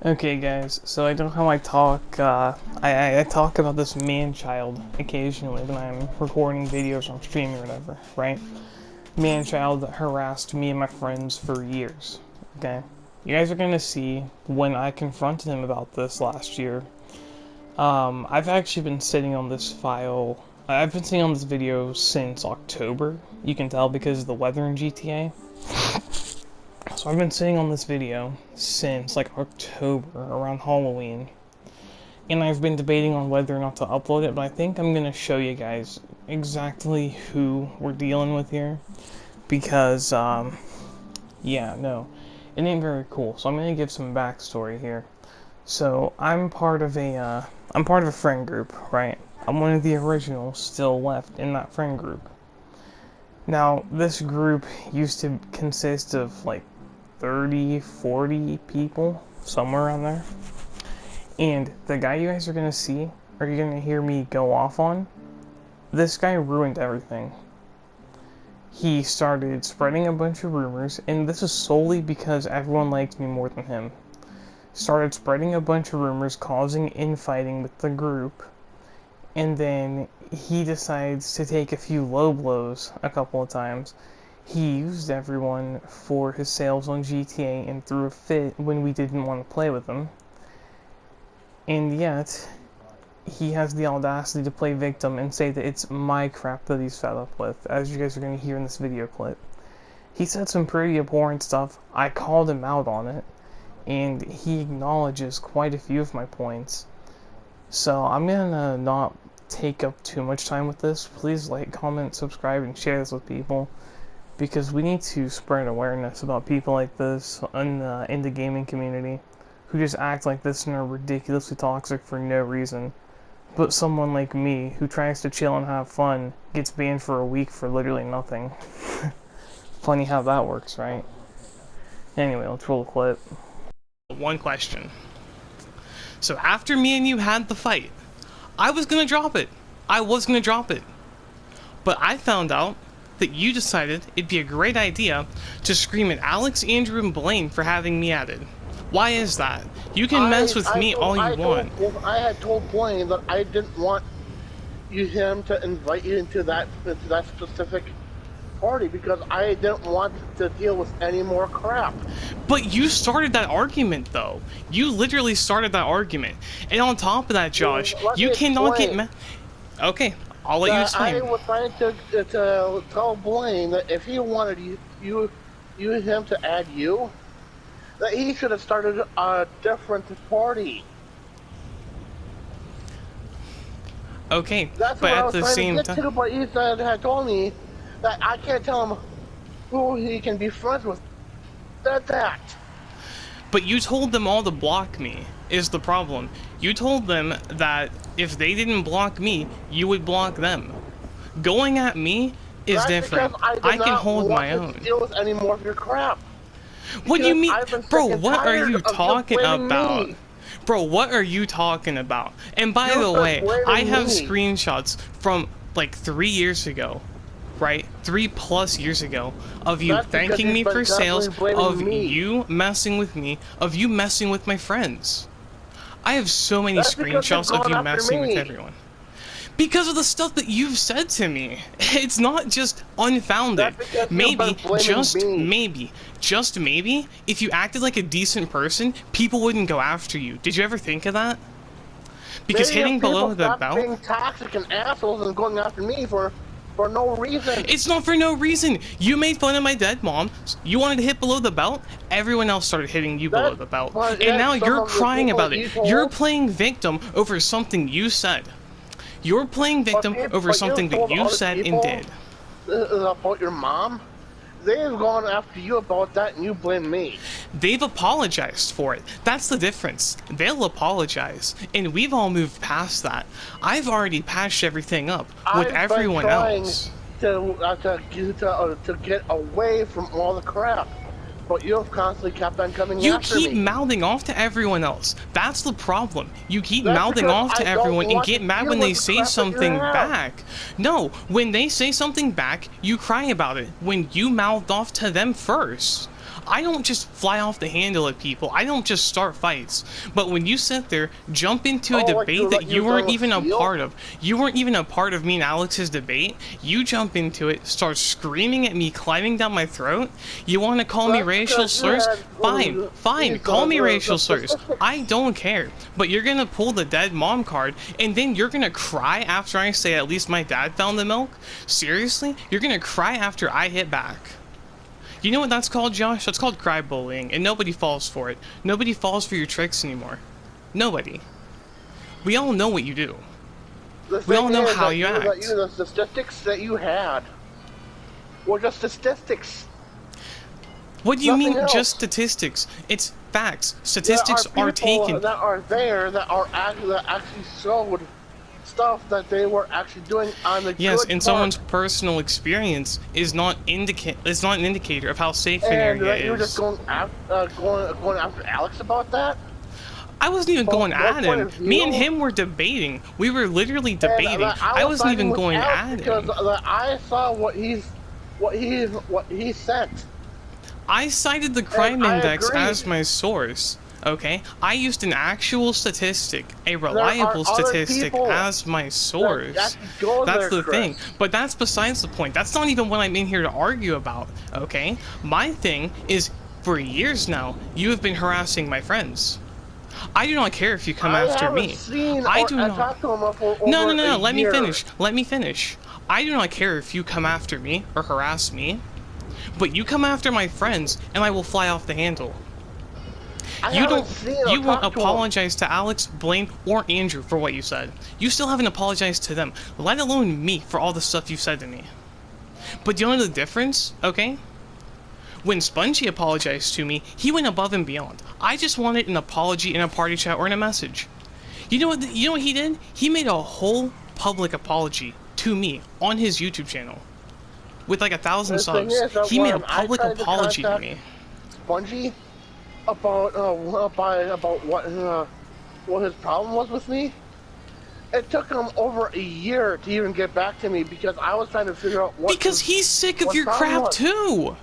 Okay guys, so I know how I talk, I talk about this man-child occasionally when I'm recording videos on stream or whatever, right? Man-child that harassed me and my friends for years, okay? You guys are gonna see when I confronted him about this last year. I've actually been sitting on this file, I've been sitting on this video since October, you can tell because of the weather in GTA. So I've been sitting on this video since like October, around Halloween, and I've been debating on whether or not to upload it, but I think I'm gonna show you guys exactly who we're dealing with here, because, yeah, no, it ain't very cool, so I'm gonna give some backstory here. So, I'm part of a friend group, right? I'm one of the originals still left in that friend group. Now, this group used to consist of, like, 30, 40 people, somewhere around there. And the guy you guys are gonna see, or you're gonna hear me go off on, this guy ruined everything. He started spreading a bunch of rumors, and this is solely because everyone liked me more than him. Started spreading a bunch of rumors, causing infighting with the group, and then he decides to take a few low blows a couple of times. He used everyone for his sales on GTA and threw a fit when we didn't want to play with him. And yet, he has the audacity to play victim and say that it's my crap that he's fed up with, as you guys are going to hear in this video clip. He said some pretty abhorrent stuff. I called him out on it, and he acknowledges quite a few of my points. So I'm gonna not take up too much time with this. Please like, comment, subscribe, and share this with people, because we need to spread awareness about people like this in the gaming community who just act like this and are ridiculously toxic for no reason. But someone like me, who tries to chill and have fun, gets banned for a week for literally nothing. Funny how that works, right? Anyway, let's roll a clip. One question. So after me and you had the fight, I was gonna drop it. But I found out that you decided it'd be a great idea to scream at Alex, Andrew, and Blaine for having me added. Why is that? You can mess with me all you want. I had told Blaine that I didn't want him to invite you into that specific party because I didn't want to deal with any more crap. But you started that argument, though. You literally started that argument. And on top of that, Josh, you cannot get mad. Okay, I'll let you explain. I was trying to tell Blaine that if he wanted him to add you, that he should have started a different party. Okay, that's but what at I was the trying same to get time, to, but he had told me that I can't tell him who he can be friends with. That. But you told them all to block me, is the problem. You told them that if they didn't block me, you would block them. Going at me is different. I can hold my own. Deal with any more of your crap. What do you mean? Bro, what are you talking about? Bro, what are you talking about? And by the way, I have screenshots from like 3 years ago, right? 3+ years ago, of you thanking me for sales, of you messing with me, of you messing with my friends. I have so many screenshots of you messing with everyone. Because of the stuff that you've said to me. It's not just unfounded. Maybe, just maybe, if you acted like a decent person, people wouldn't go after you. Did you ever think of that? Because hitting below the belt... being toxic and assholes and going after me for no reason. It's not for no reason. You made fun of my dead mom. You wanted to hit below the belt. Everyone else started hitting you below the belt. And now you're crying about it. You're playing victim over something you said. You're playing victim over something that you said and did. About your mom? They've gone after you about that and you blame me. They've apologized for it. That's the difference. They'll apologize. And we've all moved past that. I've already patched everything up with everyone else. To get away from all the crap. But you've constantly kept on coming after me. You keep mouthing off to everyone else. That's the problem. You keep mouthing off to everyone and get mad when they say something back. No, when they say something back, you cry about it. When you mouthed off to them first. I don't just fly off the handle at people. I don't just start fights. But when you sit there, jump into a debate that you weren't even a part of. You weren't even a part of me and Alex's debate. You jump into it, start screaming at me, climbing down my throat. You want to call me racial slurs? Fine, fine, call me racial slurs. I don't care. But you're gonna pull the dead mom card, and then you're gonna cry after I say at least my dad found the milk? Seriously? You're gonna cry after I hit back? You know what that's called, Josh? That's called cry bullying, and nobody falls for it. Nobody falls for your tricks anymore. Nobody. We all know what you do. We all know how you act. The statistics that you had were just statistics. What do you mean, just statistics? It's facts. Statistics are taken. That are there that actually showed stuff that they were actually doing on the yes, and someone's personal experience is not an indicator of how safe an area is. And you were just going after Alex about that? I wasn't even going at him. Me and him were debating. We were literally debating. I wasn't even going at him. Because I saw what he sent. I cited the crime index as my source. Okay, I used an actual statistic, a reliable statistic as my source. That's the thing. But that's besides the point. That's not even what I'm in here to argue about. Okay, my thing is, for years now, you have been harassing my friends. I do not care if you come after me. I do not. No. Let me finish. Let me finish. I do not care if you come after me or harass me, but you come after my friends, and I will fly off the handle. You won't apologize to Alex, Blaine, or Andrew for what you said. You still haven't apologized to them, let alone me for all the stuff you said to me. But do you know the difference, okay? When Spongy apologized to me, he went above and beyond. I just wanted an apology in a party chat or in a message. You know what he did? He made a whole public apology to me on his YouTube channel. With like 1,000 subs. He made a public apology to me. Spongy? About what his problem was with me. It took him over a year to even get back to me because I was trying to figure out what. Because he's sick of your crap too.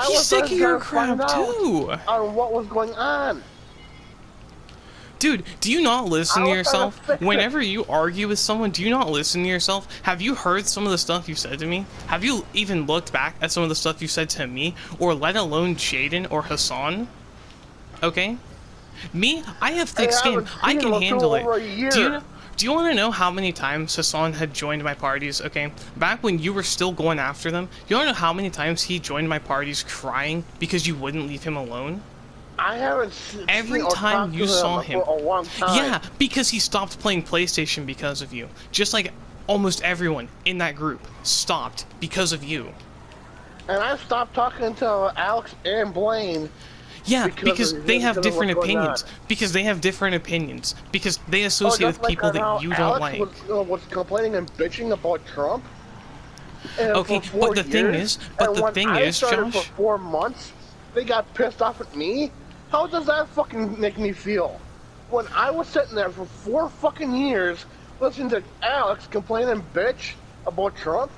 He's sick of your crap too. On what was going on. Dude, do you not listen to yourself? Whenever you argue with someone, do you not listen to yourself? Have you heard some of the stuff you said to me? Have you even looked back at some of the stuff you said to me, or let alone Jaden or Hassan? Okay? Me, I have thick skin. I can handle it. Do you want to know how many times Hassan had joined my parties, okay? Back when you were still going after them, do you want to know how many times he joined my parties crying because you wouldn't leave him alone? I haven't Every time you saw him. For a long time. Yeah, because he stopped playing PlayStation because of you. Just like almost everyone in that group stopped because of you. And I stopped talking to Alex and Blaine. Yeah, because they have different opinions. Because they have different opinions. Because they associate with people that you don't like. Was complaining and bitching about Trump. Okay, but the thing is, Josh. For 4 months, they got pissed off at me. How does that fucking make me feel? When I was sitting there for 4 fucking years, listening to Alex complain and bitch about Trump.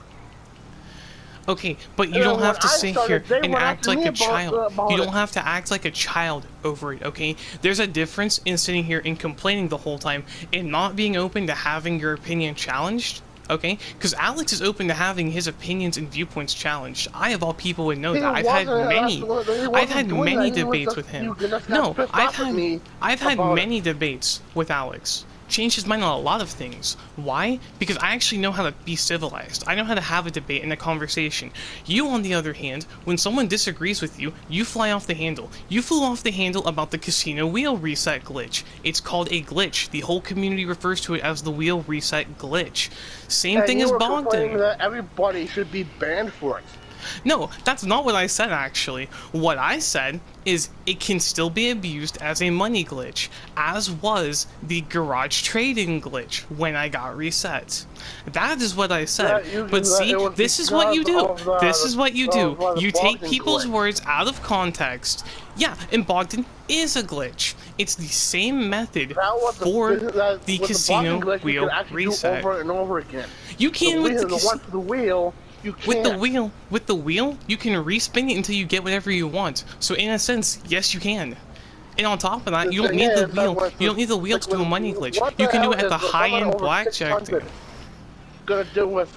Okay, but you don't have to sit here and act like a child. You don't have to act like a child over it, okay? There's a difference in sitting here and complaining the whole time and not being open to having your opinion challenged, okay? Because Alex is open to having his opinions and viewpoints challenged. I, of all people, would know that. I've had many debates with him. No, I've had many debates with Alex. Changed his mind on a lot of things. Why? Because I actually know how to be civilized. I know how to have a debate and a conversation. You, on the other hand, when someone disagrees with you, you fly off the handle. You flew off the handle about the casino wheel reset glitch. It's called a glitch. The whole community refers to it as the wheel reset glitch. Same thing as Bogdan. That everybody should be banned for it. No, that's not what I said, actually. What I said is it can still be abused as a money glitch, as was the garage trading glitch when I got reset. That is what I said. But see, this is what you do. This is what you do. You take people's words out of context. Yeah, and Bogdan is a glitch. It's the same method for the casino wheel reset. Over and over again. You can with the wheel. You can't. With the wheel, you can respin it until you get whatever you want. So in a sense, yes, you can. And on top of that, you don't need the wheel. You don't need the wheel to do a money glitch. You can do it at the high-end blackjack thing. Gonna do with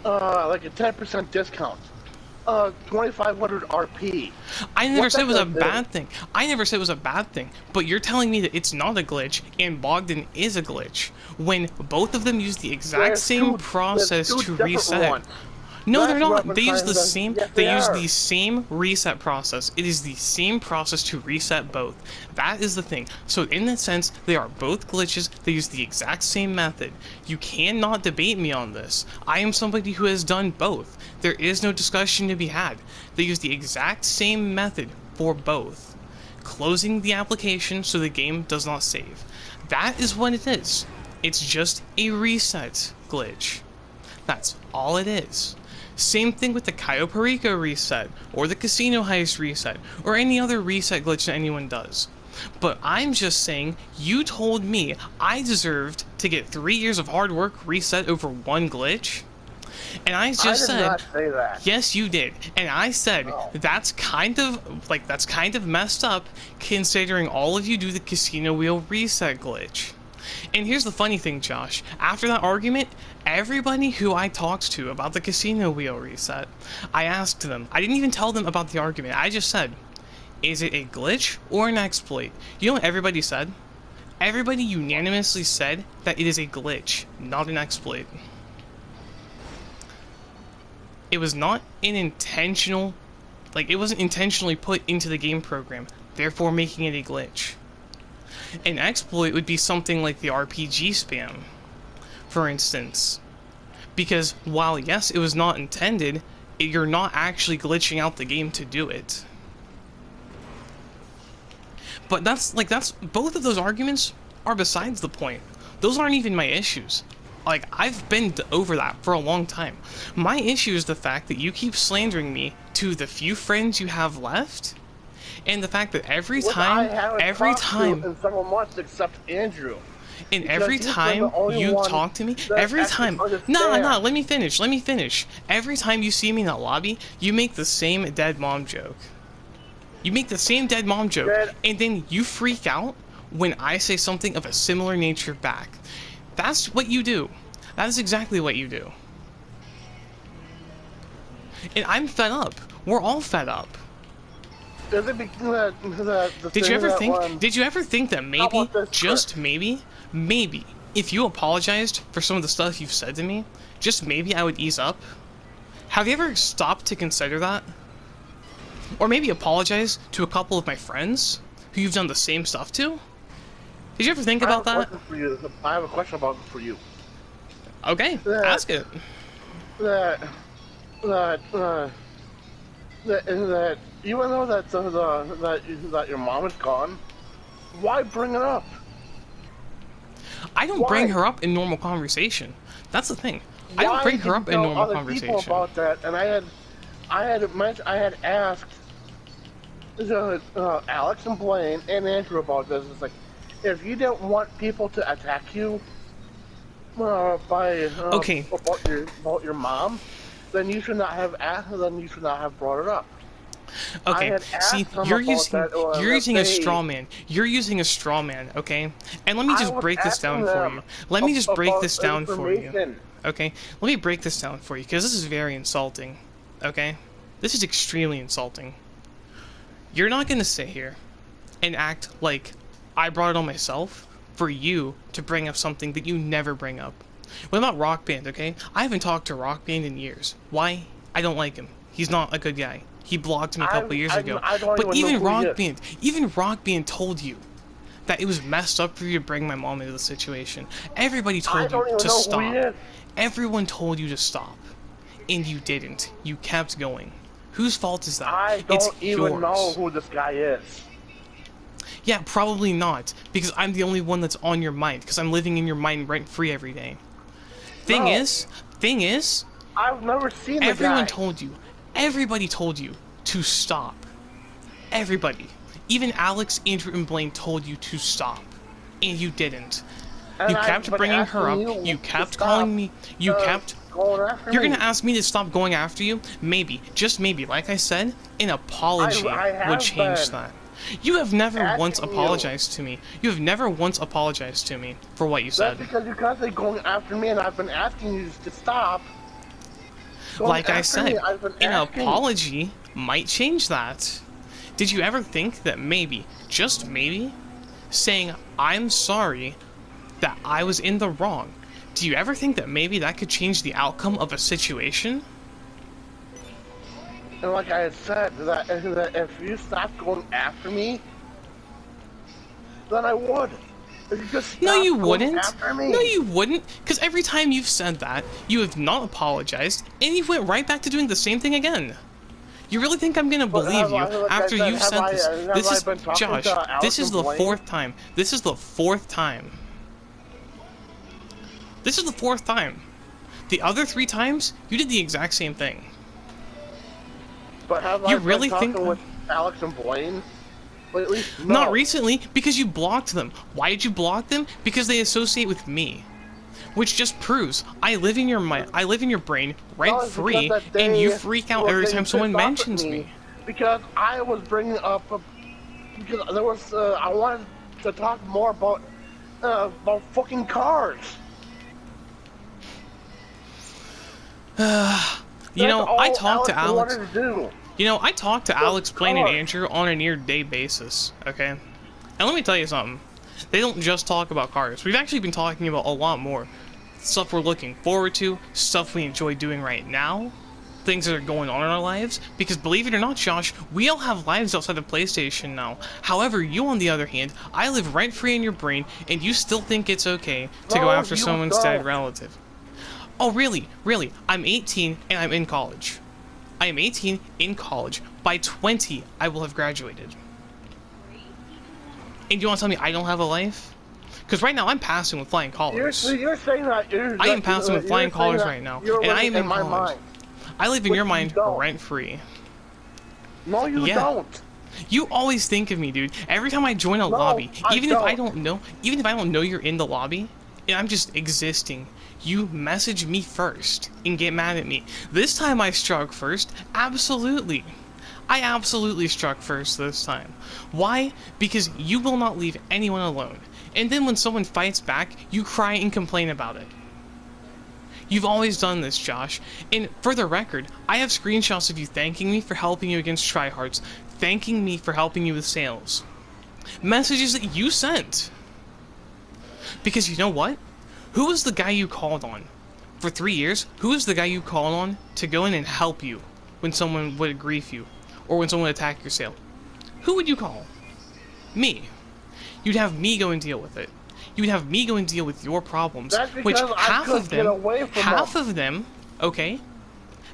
like a 10% discount. 2,500 RP. I never said it was a bad thing. I never said it was a bad thing. But you're telling me that it's not a glitch and Bogdan is a glitch when both of them use the exact same process to reset. No, they're not. They use the same. They use the same reset process. It is the same process to reset both. That is the thing. So in that sense, they are both glitches. They use the exact same method. You cannot debate me on this. I am somebody who has done both. There is no discussion to be had. They use the exact same method for both. Closing the application so the game does not save. That is what it is. It's just a reset glitch. That's all it is. Same thing with the Cayo Perico reset, or the Casino Heist reset, or any other reset glitch that anyone does. But I'm just saying, you told me I deserved to get 3 years of hard work reset over one glitch? And I just said, not say that. Yes, you did. And I said, that's kind of messed up, considering all of you do the casino wheel reset glitch. And here's the funny thing, Josh. After that argument, everybody who I talked to about the casino wheel reset, I asked them. I didn't even tell them about the argument. I just said, is it a glitch or an exploit? You know what everybody said? Everybody unanimously said that it is a glitch, not an exploit. It was not an intentional, it wasn't intentionally put into the game program, therefore making it a glitch. An exploit would be something like the RPG spam, for instance. Because while yes, it was not intended, you're not actually glitching out the game to do it. But that's both of those arguments are besides the point. Those aren't even my issues. I've been over that for a long time. My issue is the fact that you keep slandering me to the few friends you have left. And the fact that every time, in several months except Andrew. And every time you talk to me, every time, no, let me finish. Every time you see me in that lobby, you make the same dead mom joke. You make the same dead mom joke, and then you freak out when I say something of a similar nature back. That's what you do. That is exactly what you do. And I'm fed up. We're all fed up. Did you ever think that maybe, just maybe, if you apologized for some of the stuff you've said to me, just maybe I would ease up? Have you ever stopped to consider that? Or maybe apologize to a couple of my friends who you've done the same stuff to? Did you ever think about that? I have a question for you. Okay, ask it. That even though that your mom is gone, why bring it up? I don't bring her up in normal conversation. That's the thing. I don't bring her up in normal conversation. People about that, and I had asked Alex and Blaine and Andrew about this. It's like, if you don't want people to attack you about your mom, then you should not have asked. Then you should not have brought it up. Okay, see, you're using a straw man. You're using a straw man, okay? And let me just break this down for you. Let me just break this down for you. Okay? Let me break this down for you, because this is very insulting. Okay? This is extremely insulting. You're not gonna sit here and act like I brought it on myself for you to bring up something that you never bring up. What about Rock Band, okay? I haven't talked to Rock Band in years. Why? I don't like him. He's not a good guy. He blocked me a couple years ago. But even Rock Band told you that it was messed up for you to bring my mom into the situation. Everybody told you to stop. Everyone told you to stop. And you didn't. You kept going. Whose fault is that? I don't even know who this guy is. Yeah, probably not. Because I'm the only one that's on your mind. Because I'm living in your mind rent-free every day. Thing is, I've never seen the guy. Everyone told you. Everybody told you to stop. Everybody. Even Alex, Andrew, and Blaine told you to stop. And you didn't. You kept bringing her up. You kept calling me. You kept going after You're me. gonna ask me to stop going after you? Maybe, just maybe, like I said, an apology I would change been that. You have never once asking apologized to me. You have never once apologized to me for what you said. That's because you're constantly going after me, and I've been asking you to stop. Like I After me, said, I've been an asking. apology might change that. Did you ever think that maybe, just maybe, saying I'm sorry that I was in the wrong, do you ever think that maybe that could change the outcome of a situation? And like I had said, that if you stopped going after me, then I would. If you just No, stopped you going wouldn't. after me. No, you wouldn't. Because every time you've said that, you have not apologized, and you went right back to doing the same thing again. You really think I'm gonna believe you after you've said this? This is Josh. This is the fourth time. This is the fourth time. This is the fourth time. The other 3 times, you did the exact same thing. But have You I really been think talking with Alex and Blaine lately? No. Not recently, because you blocked them. Why did you block them? Because they associate with me. Which just proves I live in your mind, I live in your brain rent No, it's free, because that and you day freak out was every getting time someone pissed off at mentions me. Because I was bringing up, because there was, I wanted to talk more about fucking cars. You know, I That's talk to all Alex. wanted to do. You know, I talk to Alex, Blaine, and cars. Andrew on a near-day basis. Okay, and let me tell you something. They don't just talk about cars. We've actually been talking about a lot more stuff we're looking forward to, stuff we enjoy doing right now, things that are going on in our lives. Because believe it or not, Josh, we all have lives outside of PlayStation now. However, you, on the other hand, I live rent-free in your brain, and you still think it's okay to go No, after you someone's dead don't. relative. Oh, really? Really? I'm 18 and I'm in college. I am 18 in college. By 20, I will have graduated. And you want to tell me I don't have a life? Because right now I'm passing with flying colors. You're saying that I am passing with flying colors right now, and I am in my college. mind. I live in But your you mind don't. rent-free. No, you Yeah. don't. You always think of me, dude. Every time I join a lobby, I even if I don't. don't know, even if I don't know you're in the lobby, and I'm just existing, you message me first and get mad at me. This time I struck first, absolutely. I absolutely struck first this time. Why? Because you will not leave anyone alone. And then when someone fights back, you cry and complain about it. You've always done this, Josh. And for the record, I have screenshots of you thanking me for helping you against tryhards, thanking me for helping you with sales. Messages that you sent. Because you know what? Who was the guy you called on? For 3 years, who was the guy you called on to go in and help you when someone would grief you? Or when someone would attack your sale? Who would you call? Me. You'd have me go and deal with it. You'd have me go and deal with your problems. That's Which because I half couldn't of get them, away from half them. of them, okay,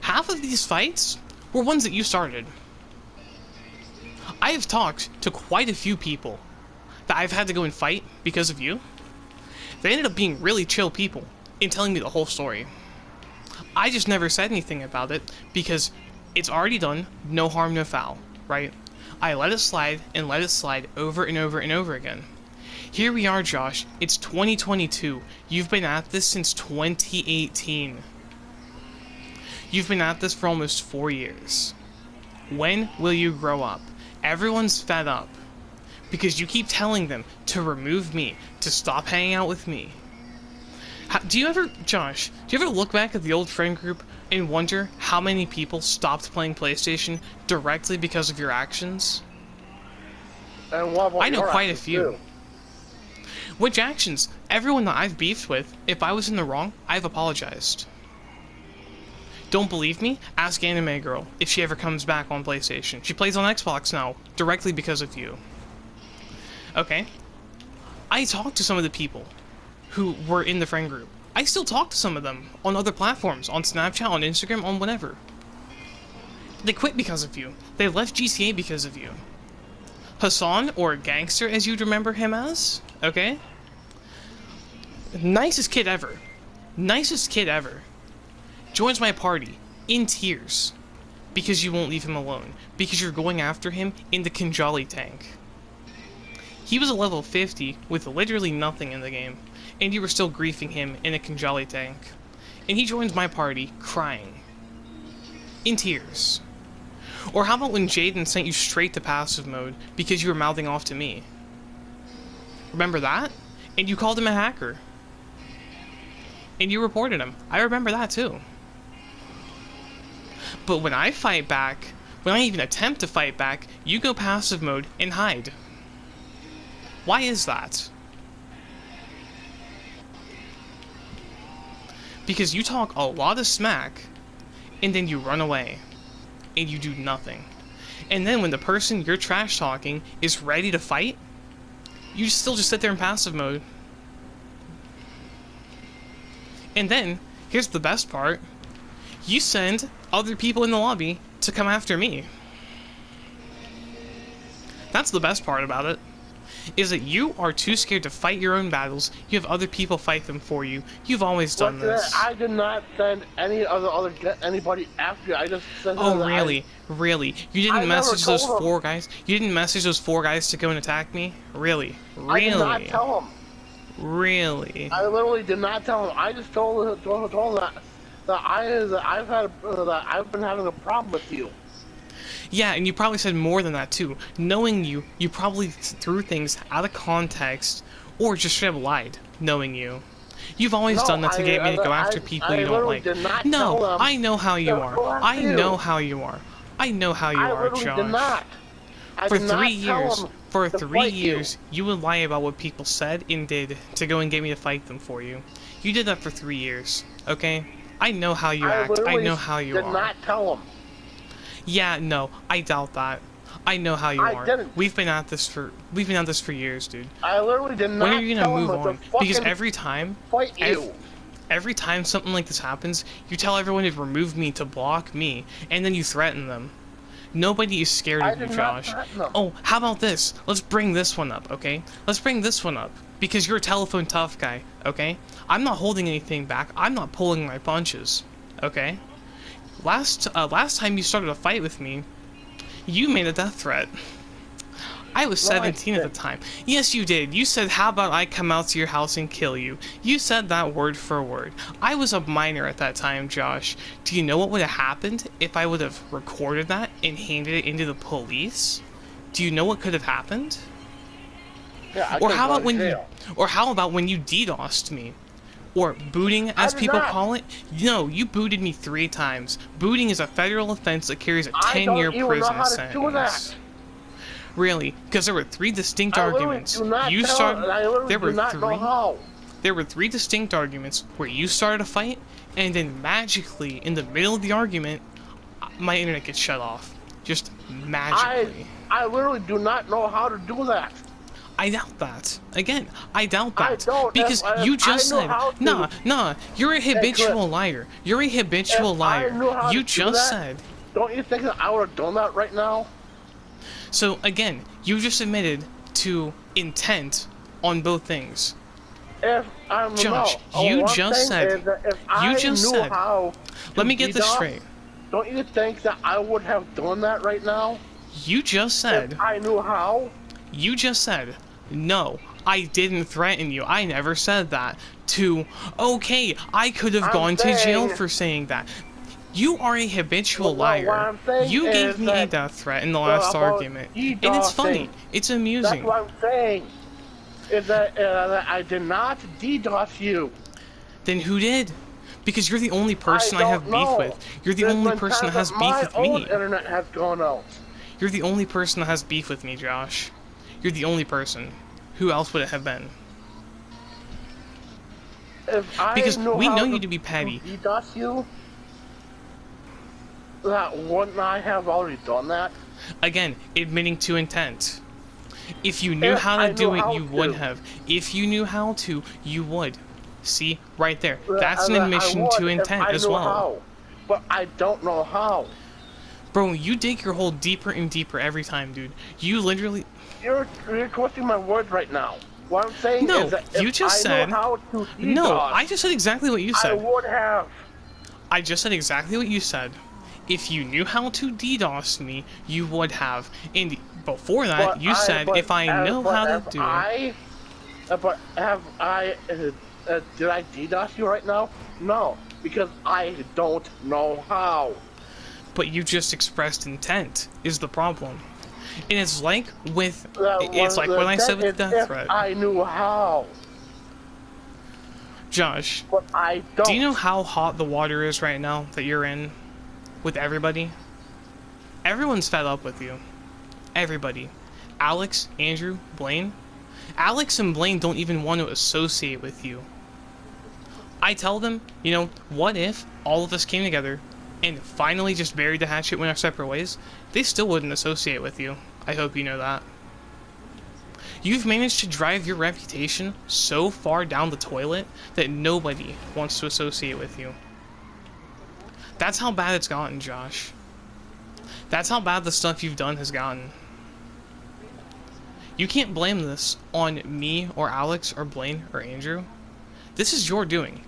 half of these fights were ones that you started. I have talked to quite a few people that I've had to go and fight because of you. They ended up being really chill people and telling me the whole story. I just never said anything about it because it's already done, no harm, no foul, right? I let it slide and let it slide over and over and over again. Here we are, Josh. It's 2022. You've been at this since 2018. You've been at this for almost 4 years. When will you grow up? Everyone's fed up because you keep telling them to remove me, to stop hanging out with me. Do you ever, Josh, do you ever look back at the old friend group and wonder how many people stopped playing PlayStation directly because of your actions? And what about I know your quite a actions, few. too? Which actions? Everyone that I've beefed with, if I was in the wrong, I've apologized. Don't believe me? Ask Anime Girl if she ever comes back on PlayStation. She plays on Xbox now, directly because of you. Okay? I talked to some of the people who were in the friend group. I still talk to some of them on other platforms, on Snapchat, on Instagram, on whatever. They quit because of you. They left GTA because of you. Hassan, or Gangster as you'd remember him as, okay? Nicest kid ever. Nicest kid ever. Joins my party, in tears, because you won't leave him alone, because you're going after him in the Kinjali tank. He was a level 50 with literally nothing in the game, and you were still griefing him in a Kinjali tank. and he joins my party crying. In tears. Or how about when Jaden sent you straight to passive mode because you were mouthing off to me? Remember that? And you called him a hacker. And you reported him. I remember that too. But when I fight back, when I even attempt to fight back, you go passive mode and hide. Why is that? Because you talk a lot of smack, and then you run away, and you do nothing. And then when the person you're trash talking is ready to fight, you still just sit there in passive mode. And then, here's the best part, you send other people in the lobby to come after me. That's the best part about it, is that you are too scared to fight your own battles. You have other people fight them for you. You've always done this. I did not send anybody after you. I just sent them. Oh, really? Really? You didn't message those 4 guys? You didn't message those 4 guys to go and attack me? Really? Really? I did not tell them. Really? I literally did not tell them. I just told them that I've been having a problem with you. Yeah, and you probably said more than that too. Knowing you, you probably threw things out of context, or just straight up lied, knowing you. You've always done that to get me to go after people you don't like. No, I know how you are. I know how you are. I know how you are, Josh. For 3 years, you would lie about what people said and did to go and get me to fight them for you. You did that for 3 years, okay? I know how you act. I know how you are. I did not tell them. Yeah, no, I doubt that. I know how you are. Didn't. We've been at this for years, dude. I literally did not. When are you gonna move on? Because every time, fight you. Every time something like this happens, you tell everyone to remove me, to block me, and then you threaten them. Nobody is scared of you, Josh. Oh, how about this? Let's bring this one up, okay? Let's bring this one up. Because you're a telephone tough guy, okay? I'm not holding anything back. I'm not pulling my punches, okay? Last time you started a fight with me, you made a death threat. I was 17 at the time. Yes, you did. You said, how about I come out to your house and kill you? You said that word for word. I was a minor at that time, Josh. Do you know what would have happened if I would have recorded that and handed it into the police? Do you know what could have happened? Yeah, or how about when you DDoSed me? Or booting, as people call it? No, you booted me 3 times. Booting is a federal offense that carries a 10-year prison sentence. Really? Because there were 3 distinct arguments. There were 3 distinct arguments where you started a fight, and then magically, in the middle of the argument, my internet gets shut off. Just magically. I literally do not know how to do that. I doubt that. Again, I doubt that. Because you just said, nah, you're a habitual liar. You're a habitual liar. You just said. Don't you think that I would have done that right now? So again, you just admitted to intent on both things. Josh, you just said. Let me get this straight. Don't you think that I would have done that right now? You just said. If I knew how. You just said. No, I didn't threaten you. I never said that. Okay, I could have gone to jail for saying that. You are a habitual liar. You gave me a death threat in the last argument. And it's funny. It's amusing. That's what I'm saying. Is that I did not DDoS you. Then who did? Because you're the only person I have beef with. You're the only person that has beef with me. My own internet has gone out. You're the only person that has beef with me, Josh. You're the only person. Who else would it have been? Because we know you to be petty. DDoS you? Wouldn't I have already done that? Again, admitting to intent. If you knew how to do it, you would have. If you knew how to, you would. See? Right there. That's an admission to intent as well. But I don't know how. Bro, you dig your hole deeper and deeper every time, dude. You literally... You're twisting my words right now. What I'm saying is that you just said... No, I just said exactly what you said. I would have. I just said exactly what you said. If you knew how to DDoS me, you would have. And before that, you said, if I know how to do it... But did I DDoS you right now? No. because I don't know how. But you just expressed intent is the problem. And it's like with, it's like what I said with the death threat. I knew how. Josh, but I don't. Do you know how hot the water is right now that you're in with everybody? Everyone's fed up with you. Everybody. Alex, Andrew, Blaine. Alex and Blaine don't even want to associate with you. I tell them, you know, what if all of us came together and finally just buried the hatchet, went our separate ways? They still wouldn't associate with you. I hope you know that. You've managed to drive your reputation so far down the toilet that nobody wants to associate with you. That's how bad it's gotten, Josh. That's how bad the stuff you've done has gotten. You can't blame this on me or Alex or Blaine or Andrew. This is your doing.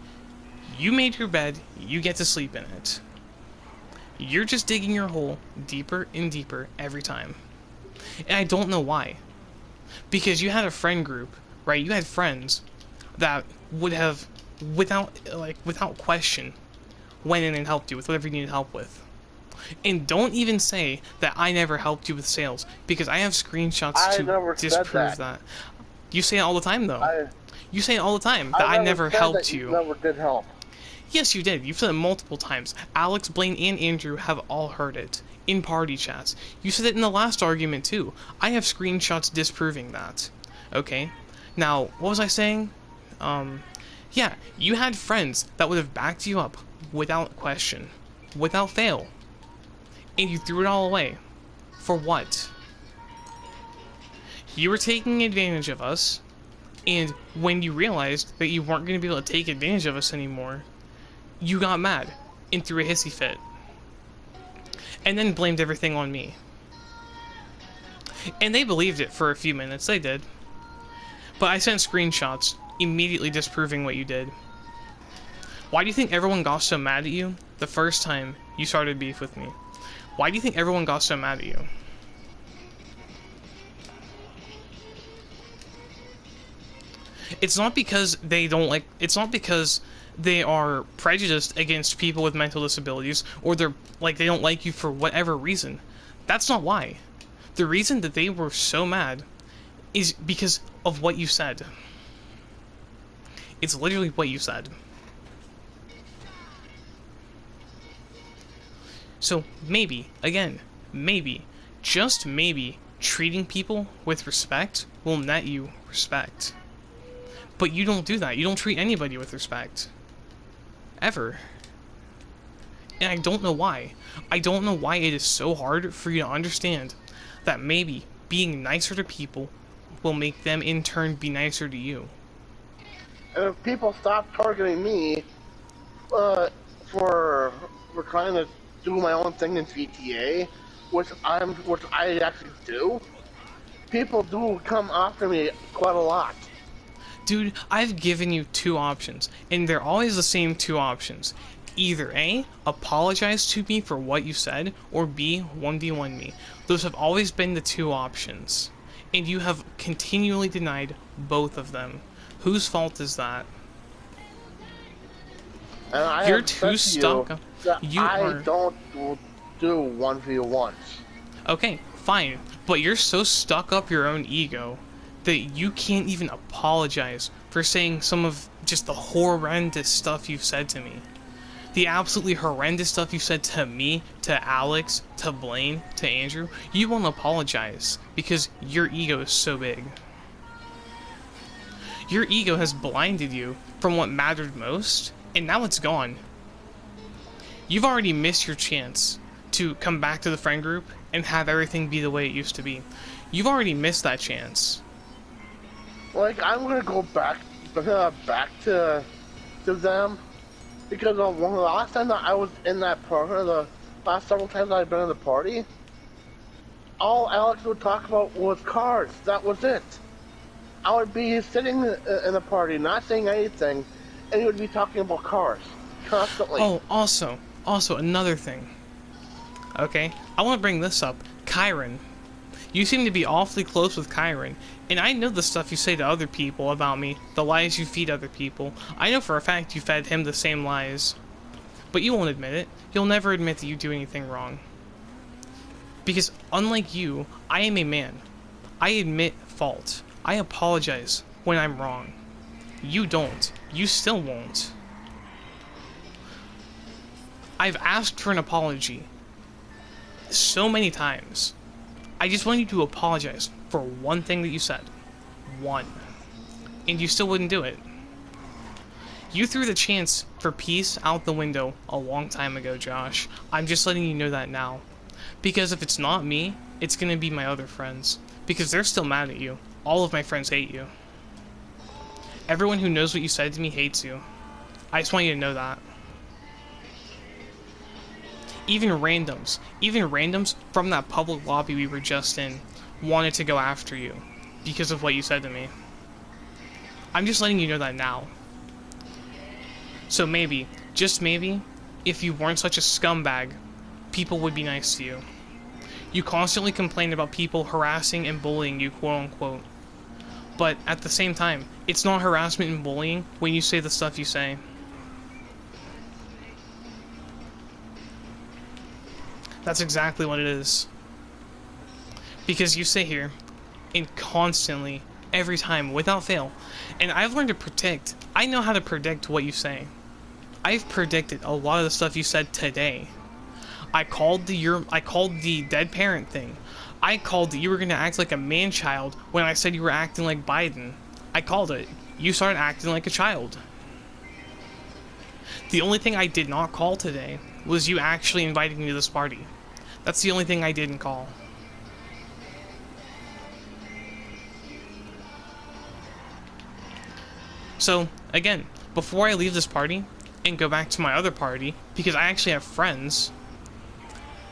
You made your bed, you get to sleep in it. You're just digging your hole deeper and deeper every time. And I don't know why. Because you had a friend group, right? You had friends that would have, without question, went in and helped you with whatever you needed help with. And don't even say that I never helped you with sales, because I have screenshots to disprove that. You say it all the time, though. You say it all the time that I never helped you. Never did help. Yes, you did. You've said it multiple times. Alex, Blaine, and Andrew have all heard it in party chats. You said it in the last argument, too. I have screenshots disproving that. Okay? Now, what was I saying? Yeah, you had friends that would have backed you up without question, without fail. And you threw it all away. For what? You were taking advantage of us, and when you realized that you weren't going to be able to take advantage of us anymore, you got mad and threw a hissy fit. And then blamed everything on me. And they believed it for a few minutes, they did. But I sent screenshots immediately disproving what you did. Why do you think everyone got so mad at you the first time you started beef with me? Why do you think everyone got so mad at you? It's not because they don't like, it's not because they are prejudiced against people with mental disabilities, or they're like, they don't like you for whatever reason. That's not why. The reason that they were so mad is because of what you said. It's literally what you said. So maybe, again, maybe, just maybe, treating people with respect will net you respect. But you don't do that. You don't treat anybody with respect. Ever. And I don't know why. I don't know why it is so hard for you to understand that maybe being nicer to people will make them in turn be nicer to you. And if people stop targeting me for trying to do my own thing in GTA, which I actually do, people do come after me quite a lot. Dude, I've given you two options, and they're always the same two options. Either A, apologize to me for what you said, or B, 1v1 me. Those have always been the two options. And you have continually denied both of them. Whose fault is that? And you're too stuck. I don't do 1v1s. Okay, fine. But you're so stuck up your own ego that you can't even apologize for saying some of just the horrendous stuff you've said to me. The absolutely horrendous stuff you said to me, to Alex, to Blaine, to Andrew. You won't apologize because your ego is so big. Your ego has blinded you from what mattered most, and now it's gone. You've already missed your chance to come back to the friend group and have everything be the way it used to be. You've already missed that chance. Like, I'm gonna go back to them, because one of the last time that I was in that party, the last several times I've been in the party, all Alex would talk about was cars. That was it. I would be sitting in the party, not saying anything, and he would be talking about cars constantly. Oh, also another thing. Okay, I want to bring this up. Kyron. You seem to be awfully close with Kyron, and I know the stuff you say to other people about me, the lies you feed other people. I know for a fact you fed him the same lies. But you won't admit it. You'll never admit that you do anything wrong. Because unlike you, I am a man. I admit fault. I apologize when I'm wrong. You don't. You still won't. I've asked for an apology so many times. I just want you to apologize for one thing that you said. One. And you still wouldn't do it. You threw the chance for peace out the window a long time ago, Josh. I'm just letting you know that now. Because if it's not me, it's gonna be my other friends. Because they're still mad at you. All of my friends hate you. Everyone who knows what you said to me hates you. I just want you to know that. Even randoms from that public lobby we were just in wanted to go after you because of what you said to me. I'm just letting you know that now. So maybe, just maybe, if you weren't such a scumbag, people would be nice to you. You constantly complain about people harassing and bullying you, quote unquote. But at the same time, it's not harassment and bullying when you say the stuff you say. That's exactly what it is. Because you sit here and constantly, every time, without fail, and I've learned to predict. I know how to predict what you say. I've predicted a lot of the stuff you said today. I called the dead parent thing. I called that you were gonna act like a man-child when I said you were acting like Biden. I called it. You started acting like a child. The only thing I did not call today was you actually inviting me to this party. That's the only thing I didn't call. So, again, before I leave this party and go back to my other party, because I actually have friends,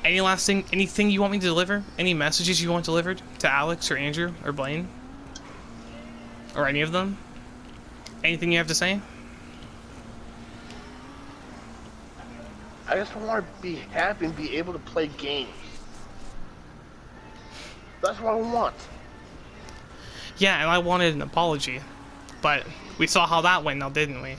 anything you want me to deliver? Any messages you want delivered to Alex or Andrew or Blaine? Or any of them? Anything you have to say? I just want to be happy and be able to play games. That's what I want. Yeah, and I wanted an apology. But we saw how that went now, didn't we?